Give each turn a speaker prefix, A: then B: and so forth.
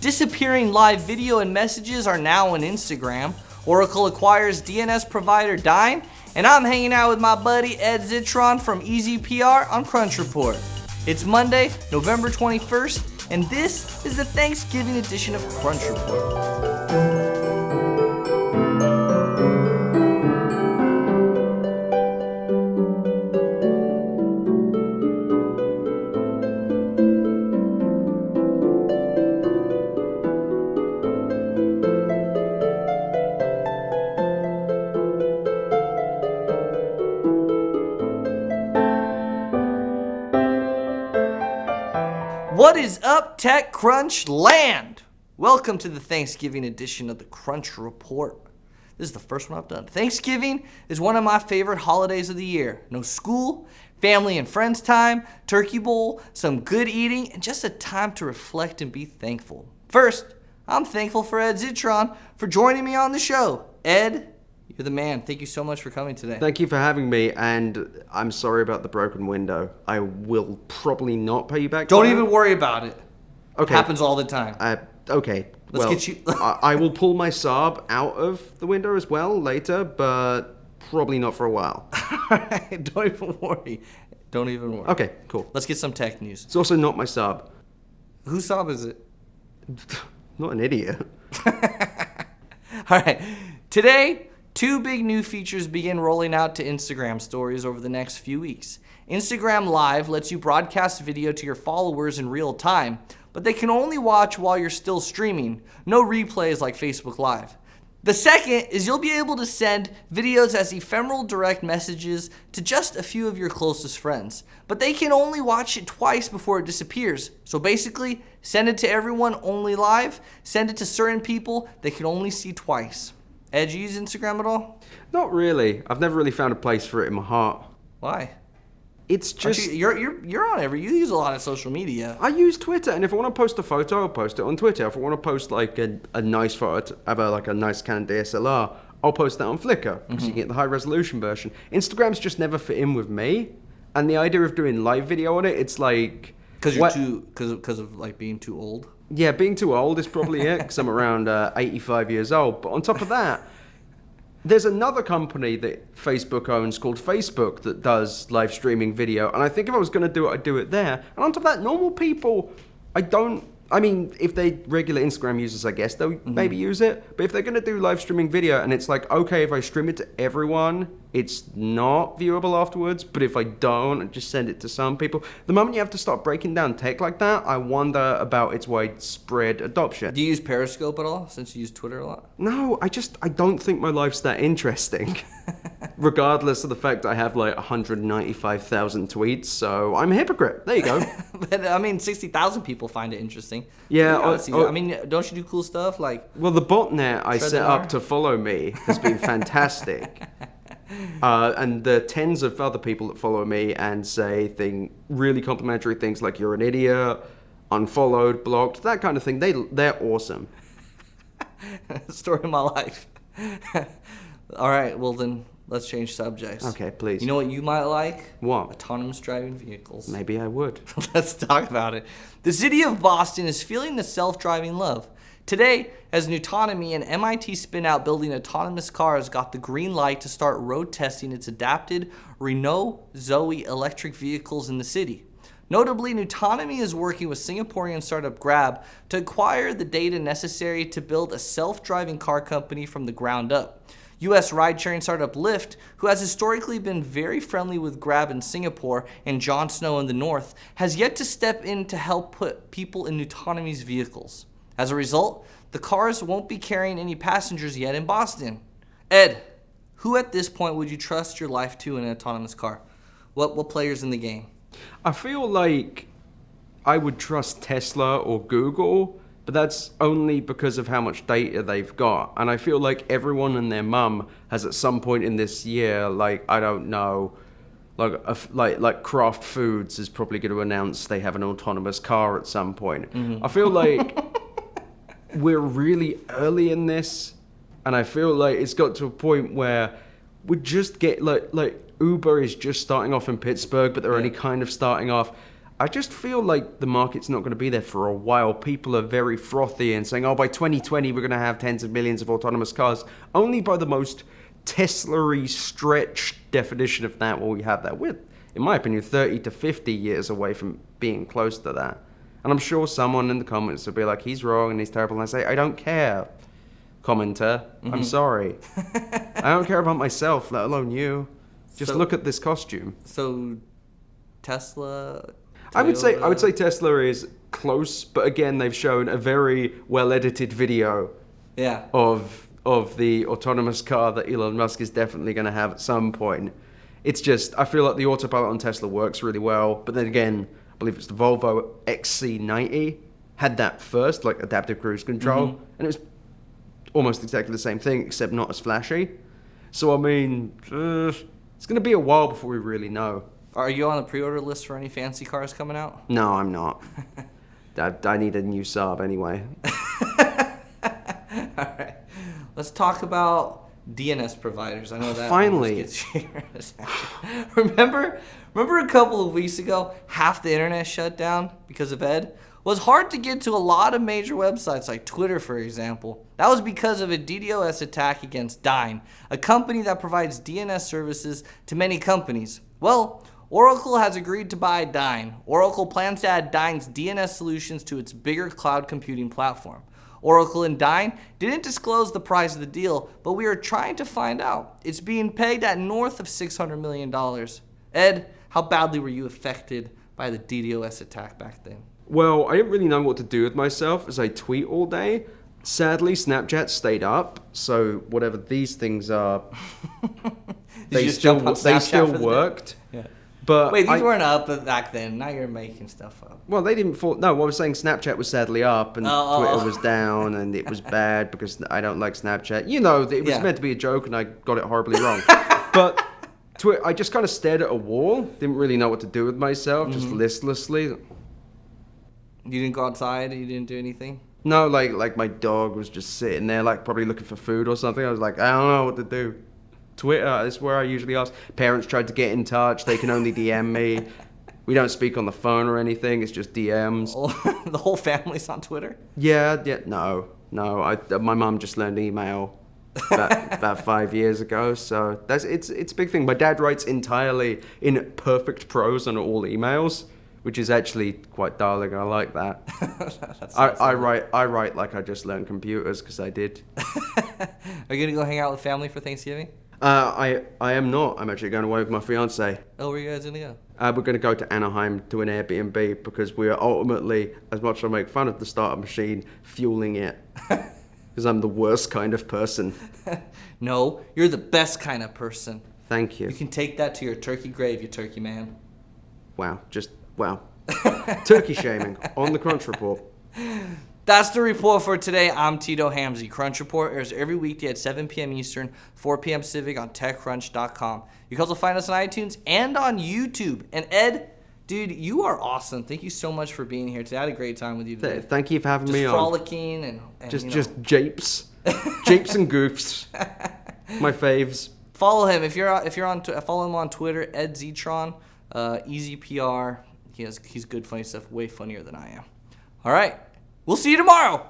A: Disappearing live video and messages are now on Instagram. Oracle acquires DNS provider Dyn. And I'm hanging out with my buddy Ed Zitron from Easy PR on Crunch Report. It's Monday, November 21st, and this is the Thanksgiving edition of Crunch Report. What is up, TechCrunch land? Welcome to the Thanksgiving edition of the Crunch Report. This is the first one I've done. Thanksgiving is one of my favorite holidays of the year. No school, family and friends time, turkey bowl, some good eating, and just a time to reflect and be thankful. First, I'm thankful for Ed Zitron for joining me on the show. Ed, you're the man. Thank you so much for coming today.
B: Thank you for having me, and I'm sorry about the broken window. I will probably not pay you back.
A: Don't even worry about it.
B: Okay.
A: It happens all the time.
B: Okay.
A: Let's get you.
B: I will pull my Saab out of the window as well later, but probably not for a while.
A: Alright, don't even worry. Don't even worry.
B: Okay, cool.
A: Let's get some tech news.
B: It's also not my Saab.
A: Whose Saab is it?
B: Not an idiot.
A: Alright, today, two big new features begin rolling out to Instagram stories over the next few weeks. Instagram Live lets you broadcast video to your followers in real time, but they can only watch while you're still streaming. No replays like Facebook Live. The second is you'll be able to send videos as ephemeral direct messages to just a few of your closest friends, but they can only watch it twice before it disappears. So basically, send it to everyone only live, send it to certain people they can only see twice. Ed, you use Instagram at all?
B: Not really. I've never really found a place for it in my heart.
A: Why?
B: It's just
A: you're on every. You use a lot of social media.
B: I use Twitter, and if I want to post a photo, I'll post it on Twitter. If I want to post like a nice photo, have a nice Canon DSLR, I'll post that on Flickr because you can get the high resolution version. Instagram's just never fit in with me, and the idea of doing live video on it, it's like
A: because of like being too old.
B: Yeah, being too old is probably it, because I'm around 85 years old. But on top of that, there's another company that Facebook owns called Facebook that does live streaming video. And I think if I was going to do it, I'd do it there. And on top of that, normal people, if they're regular Instagram users, I guess they'll maybe use it. But if they're going to do live streaming video and it's like, okay, if I stream it to everyone, it's not viewable afterwards. But if I don't, I just send it to some people. The moment you have to start breaking down tech like that, I wonder about its widespread adoption.
A: Do you use Periscope at all, since you use Twitter a lot?
B: No, I don't think my life's that interesting. Regardless of the fact I have like 195,000 tweets, so I'm a hypocrite. There you go.
A: But 60,000 people find it interesting.
B: Yeah.
A: Don't you do cool stuff like?
B: Well, the botnet I set up to follow me has been fantastic. And the tens of other people that follow me and say really complimentary things like you're an idiot, unfollowed, blocked, that kind of thing, they're awesome.
A: Story of my life. All right, well then, let's change subjects.
B: Okay, please.
A: You know what you might like?
B: What?
A: Autonomous driving vehicles.
B: Maybe I would.
A: Let's talk about it. The city of Boston is feeling the self-driving love. Today, as Nutonomy and MIT spin-out building autonomous cars got the green light to start road testing its adapted Renault Zoe electric vehicles in the city. Notably, Nutonomy is working with Singaporean startup Grab to acquire the data necessary to build a self-driving car company from the ground up. U.S. ride-sharing startup Lyft, who has historically been very friendly with Grab in Singapore and Jon Snow in the north, has yet to step in to help put people in Nutonomy's vehicles. As a result, the cars won't be carrying any passengers yet in Boston. Ed, who at this point would you trust your life to in an autonomous car? What players in the game?
B: I feel like I would trust Tesla or Google, but that's only because of how much data they've got. And I feel like everyone and their mum has at some point in this year, like Kraft Foods is probably going to announce they have an autonomous car at some point. I feel like we're really early in this, and I feel like it's got to a point where we just get like Uber is just starting off in Pittsburgh, but they're only kind of starting off. I just feel like the market's not going to be there for a while. People are very frothy and saying, oh, by 2020, we're going to have tens of millions of autonomous cars. Only by the most Tesla-y stretched definition of that will we have that. We're, in my opinion, 30 to 50 years away from being close to that. And I'm sure someone in the comments will be like, he's wrong and he's terrible. And I say, I don't care, commenter. I'm sorry. I don't care about myself, let alone you. Just look at this costume.
A: So, Tesla...
B: I would say Tesla is close, but again, they've shown a very well-edited video of the autonomous car that Elon Musk is definitely going to have at some point. It's just, I feel like the autopilot on Tesla works really well, but then again, I believe it's the Volvo XC90 had that first, like adaptive cruise control, and it was almost exactly the same thing, except not as flashy. So, I mean, it's going to be a while before we really know.
A: Are you on the pre-order list for any fancy cars coming out?
B: No, I'm not. I need a new Saab anyway.
A: All right. Let's talk about DNS providers. I know that
B: finally
A: gets you. Remember a couple of weeks ago, half the internet shut down because of Ed? It was hard to get to a lot of major websites like Twitter, for example. That was because of a DDoS attack against Dyn, a company that provides DNS services to many companies. Well, Oracle has agreed to buy Dyn. Oracle plans to add Dyn's DNS solutions to its bigger cloud computing platform. Oracle and Dyn didn't disclose the price of the deal, but we are trying to find out. It's being pegged at north of $600 million. Ed, how badly were you affected by the DDoS attack back then?
B: Well, I didn't really know what to do with myself as I tweet all day. Sadly, Snapchat stayed up, so whatever these things are, they still worked.
A: Yeah.
B: But
A: wait, these weren't up back then. Now you're making stuff up.
B: Well, they didn't fall. No, I was saying Snapchat was sadly up and Twitter was down, and it was bad because I don't like Snapchat. You know, it was meant to be a joke, and I got it horribly wrong. But I just kind of stared at a wall. Didn't really know what to do with myself, just listlessly.
A: You didn't go outside? You didn't do anything?
B: No, like my dog was just sitting there, like probably looking for food or something. I was like, I don't know what to do. Twitter is where I usually ask. Parents tried to get in touch. They can only DM me. We don't speak on the phone or anything. It's just DMs.
A: The whole family's on Twitter?
B: Yeah. No. My mum just learned email about 5 years ago. So it's a big thing. My dad writes entirely in perfect prose on all emails, which is actually quite darling. I like that. I write like I just learned computers because I did.
A: Are you gonna go hang out with family for Thanksgiving?
B: I am not. I'm actually going away with my fiance.
A: Oh, where are you guys gonna go?
B: We're going to go to Anaheim to an Airbnb because we are ultimately, as much as I make fun of the startup machine, fueling it. Because I'm the worst kind of person.
A: No, you're the best kind of person.
B: Thank you.
A: You can take that to your turkey grave, you turkey man.
B: Wow. Turkey shaming on the Crunch Report.
A: That's the report for today. I'm Tito Hamzy. Crunch Report airs every weekday at 7 p.m. Eastern, 4 p.m. Pacific on TechCrunch.com. You can also find us on iTunes and on YouTube. And Ed, dude, you are awesome. Thank you so much for being here today. I had a great time with you today.
B: Thank you for having me on.
A: Frolicking and
B: just japes. Japes and goofs. My faves.
A: Follow him if you're on. Follow him on Twitter, Ed Zetron, Easy PR. He's good funny stuff, way funnier than I am. All right. We'll see you tomorrow.